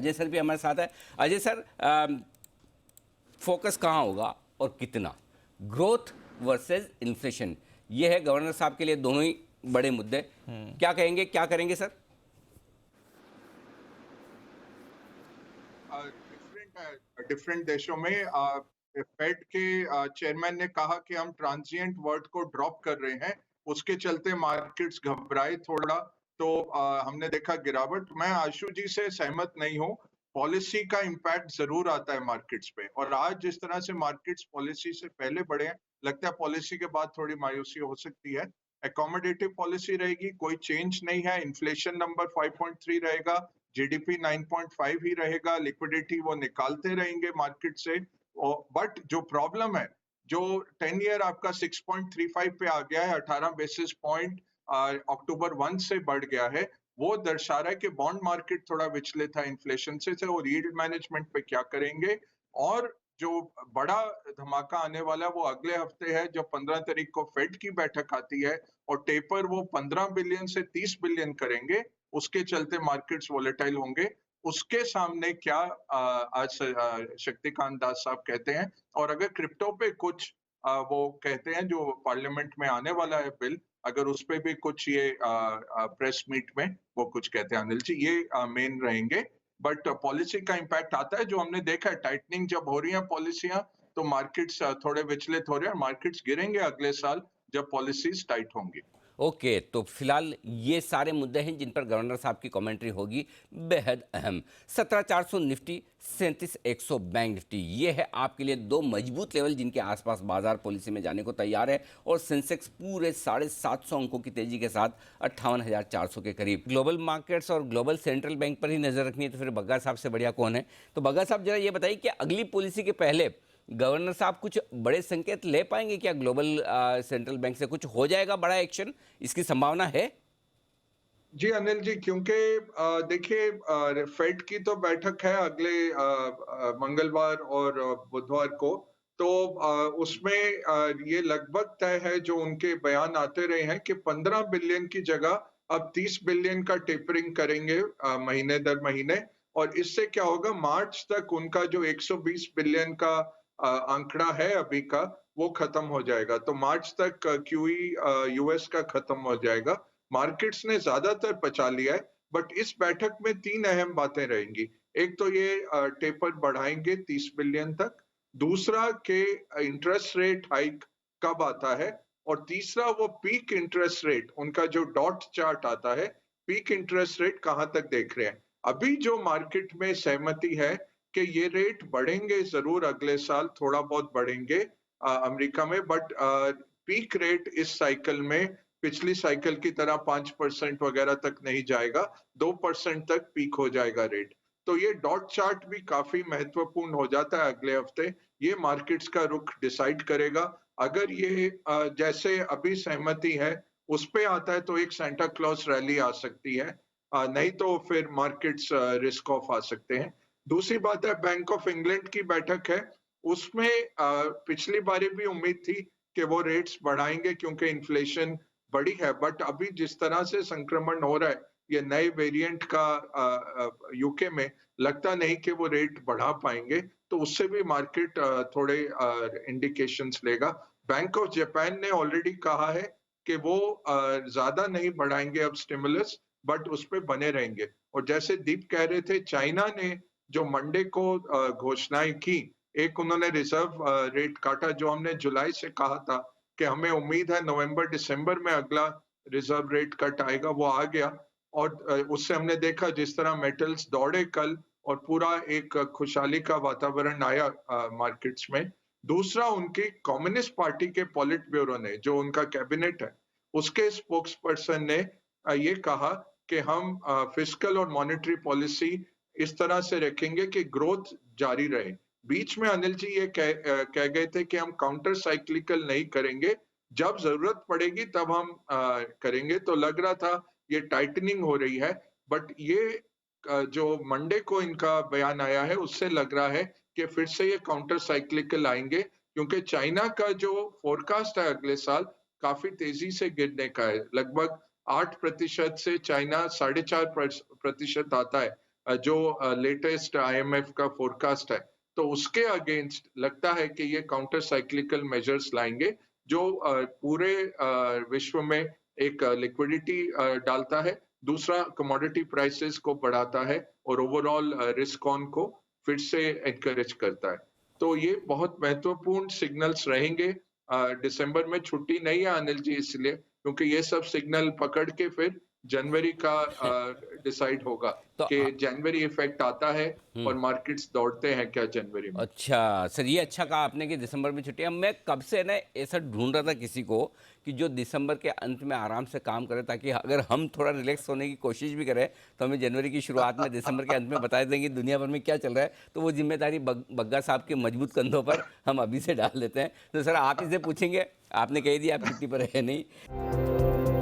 Ajay sir भी हमारे साथ है। अजय सर, फोकस कहाँ होगा और कितना? ग्रोथ वर्सेस इन्फ्लेशन, ये है गवर्नर साहब के लिए दोनों ही बड़े मुद्दे। क्या कहेंगे, क्या करेंगे सर? डिफरेंट देशों में फेड के चेयरमैन ने कहा कि हम ट्रांजिएंट वर्ड को ड्रॉप कर रहे हैं, उसके चलते मार्केट्स घबराए थोड़ा, तो हमने देखा गिरावट। मैं आशु जी से सहमत नहीं हूँ, पॉलिसी का इम्पैक्ट जरूर आता है मार्केट्स पे, और आज जिस तरह से मार्केट्स पॉलिसी से पहले बढ़े हैं, लगता है पॉलिसी के बाद थोड़ी मायूसी हो सकती है। एकोमोडेटिव पॉलिसी रहेगी, कोई चेंज नहीं है, इन्फ्लेशन नंबर 5.3 रहेगा, जीडीपी 9.5 ही रहेगा, लिक्विडिटी वो निकालते रहेंगे मार्केट से। बट जो प्रॉब्लम है, जो 10 ईयर आपका 6.35 पे आ गया है, 18 बेसिस पॉइंट अक्टूबर 1 से बढ़ गया है, वो दर्शा रहा है कि बॉन्ड मार्केट थोड़ा विचलित है इन्फ्लेशन से, और यील्ड मैनेजमेंट पे क्या करेंगे। और जो बड़ा धमाका आने वाला है वो अगले हफ्ते है, जब 15 तारीख को फेड की बैठक आती है, और टेपर वो 15 बिलियन से 30 बिलियन करेंगे, उसके चलते मार्केट्स वोलेटाइल होंगे। उसके सामने क्या आज शक्तिकांत दास साहब कहते हैं, और अगर क्रिप्टो पे कुछ वो कहते हैं जो पार्लियामेंट में आने वाला है बिल, अगर उस पे भी कुछ ये प्रेस मीट में वो कुछ कहते हैं अनिल जी, ये मेन रहेंगे। बट पॉलिसी का इम्पैक्ट आता है, जो हमने देखा है, टाइटनिंग जब हो रही है पॉलिसियां, तो मार्केट्स थोड़े विचलित हो रहे हैं, मार्केट्स गिरेंगे अगले साल जब पॉलिसीज टाइट होंगी। ओके, तो फिलहाल ये सारे मुद्दे हैं जिन पर गवर्नर साहब की कमेंट्री होगी बेहद अहम। 17,400 निफ्टी, 37,100 बैंक निफ्टी, ये है आपके लिए दो मजबूत लेवल जिनके आसपास बाजार पॉलिसी में जाने को तैयार है। और सेंसेक्स पूरे 750 अंकों की तेजी के साथ 58,400 के करीब। ग्लोबल मार्केट्स और ग्लोबल सेंट्रल बैंक पर ही नजर रखनी है तो फिर बग्गा साहब से बढ़िया कौन है? तो बग्गा साहब जरा ये बताइए कि अगली पॉलिसी के पहले गवर्नर साहब कुछ बड़े संकेत ले पाएंगे क्या? ग्लोबल सेंट्रल बैंक से कुछ हो जाएगा बड़ा एक्शन, इसकी संभावना है? जी अनिल जी, क्योंकि देखिए, फेड की तो बैठक है अगले मंगलवार और बुधवार को, तो उसमें ये लगभग तय है, जो उनके बयान आते रहे हैं, कि 15 बिलियन की जगह अब 30 बिलियन का टेपरिंग करेंगे महीने दर महीने। और इससे क्या होगा, मार्च तक उनका जो 120 बिलियन का आंकड़ा है अभी का, वो खत्म हो जाएगा। तो मार्च तक क्यूई यूएस का खत्म हो जाएगा। मार्केट्स ने ज्यादातर पचा लिया है, बट इस बैठक में 3 अहम बातें रहेंगी। एक तो ये टेपर बढ़ाएंगे 30 बिलियन तक, दूसरा के इंटरेस्ट रेट हाइक कब आता है, और तीसरा वो पीक इंटरेस्ट रेट, उनका जो डॉट चार्ट आता है, पीक इंटरेस्ट रेट कहां तक देख रहे हैं। अभी जो मार्केट में सहमति है कि ये रेट बढ़ेंगे जरूर अगले साल, थोड़ा बहुत बढ़ेंगे अमेरिका में, बट पीक रेट इस साइकिल में पिछली साइकिल की तरह 5% वगैरह तक नहीं जाएगा, 2% तक पीक हो जाएगा रेट। तो ये डॉट चार्ट भी काफी महत्वपूर्ण हो जाता है अगले हफ्ते, ये मार्केट्स का रुख डिसाइड करेगा। अगर ये जैसे अभी सहमति है उस पे आता है, तो एक सेंटा क्लॉज रैली आ सकती है, नहीं तो फिर मार्केट्स रिस्क ऑफ आ सकते हैं। दूसरी बात है, बैंक ऑफ इंग्लैंड की बैठक है, उसमें पिछली बारी भी उम्मीद थी कि वो रेट्स बढ़ाएंगे क्योंकि इन्फ्लेशन बड़ी है, बट अभी जिस तरह से संक्रमण हो रहा है, ये नए वेरिएंट का यूके में, लगता नहीं कि वो रेट बढ़ा पाएंगे, तो उससे भी मार्केट थोड़े इंडिकेशंस लेगा। बैंक ऑफ जापान ने ऑलरेडी कहा है कि वो ज्यादा नहीं बढ़ाएंगे अब स्टिमुलस, बट उस पे बने रहेंगे। और जैसे दीप कह रहे थे, चाइना ने जो मंडे को घोषणाएं की, एक उन्होंने रिजर्व रेट काटा, जो हमने जुलाई से कहा था कि हमें उम्मीद है नवंबर दिसंबर में अगला रिजर्व रेट कट आएगा, वो आ गया। और उससे हमने देखा जिस तरह मेटल्स दौड़े कल, और पूरा एक खुशहाली का वातावरण आया मार्केट्स में। दूसरा, उनकी कम्युनिस्ट पार्टी के पॉलिट ब्यूरो ने, जो उनका कैबिनेट है, उसके स्पोक्स पर्सन ने ये कहा कि हम फिस्कल और मॉनेटरी पॉलिसी इस तरह से रखेंगे कि ग्रोथ जारी रहे। बीच में अनिल जी ये कह गए थे कि हम काउंटर साइक्लिकल नहीं करेंगे, जब जरूरत पड़ेगी तब हम करेंगे। तो लग रहा था ये टाइटनिंग हो रही है, बट ये जो मंडे को इनका बयान आया है, उससे लग रहा है कि फिर से ये काउंटर साइक्लिकल आएंगे, क्योंकि चाइना का जो फोरकास्ट है अगले साल, काफी तेजी से गिरने का है। लगभग 8% से चाइना 4.5% आता है जो लेटेस्ट आईएमएफ का फोरकास्ट है, तो उसके अगेंस्ट लगता है कि ये काउंटर साइक्लिकल मेजर्स लाएंगे जो पूरे विश्व में एक लिक्विडिटी डालता है, दूसरा कमोडिटी प्राइसेस को बढ़ाता है और ओवरऑल रिस्क ऑन को फिर से एनकरेज करता है। तो ये बहुत महत्वपूर्ण सिग्नल्स रहेंगे। दिसंबर में छुट्टी नहीं है अनिल जी, इसलिए क्योंकि ये सब सिग्नल पकड़ के फिर जनवरी का डिसाइड होगा तो कि जनवरी इफेक्ट आता है हम्म। और मार्केट्स दौड़ते हैं क्या जनवरी में। अच्छा सर, ये अच्छा कहा आपने कि दिसंबर में छुट्टी है। मैं कब से ना ऐसा ढूंढ रहा था किसी को कि जो दिसंबर के अंत में आराम से काम करे, ताकि अगर हम थोड़ा रिलैक्स होने की कोशिश भी करें तो हमें जनवरी की शुरुआत में दिसंबर के अंत में बता देंगे दुनिया भर में क्या चल रहा है। तो वो जिम्मेदारी बग्गा साहब के मजबूत कंधों पर हम अभी से डाल देते हैं। तो सर आप इसे पूछेंगे, आपने कह दिया आप छुट्टी पर है नहीं।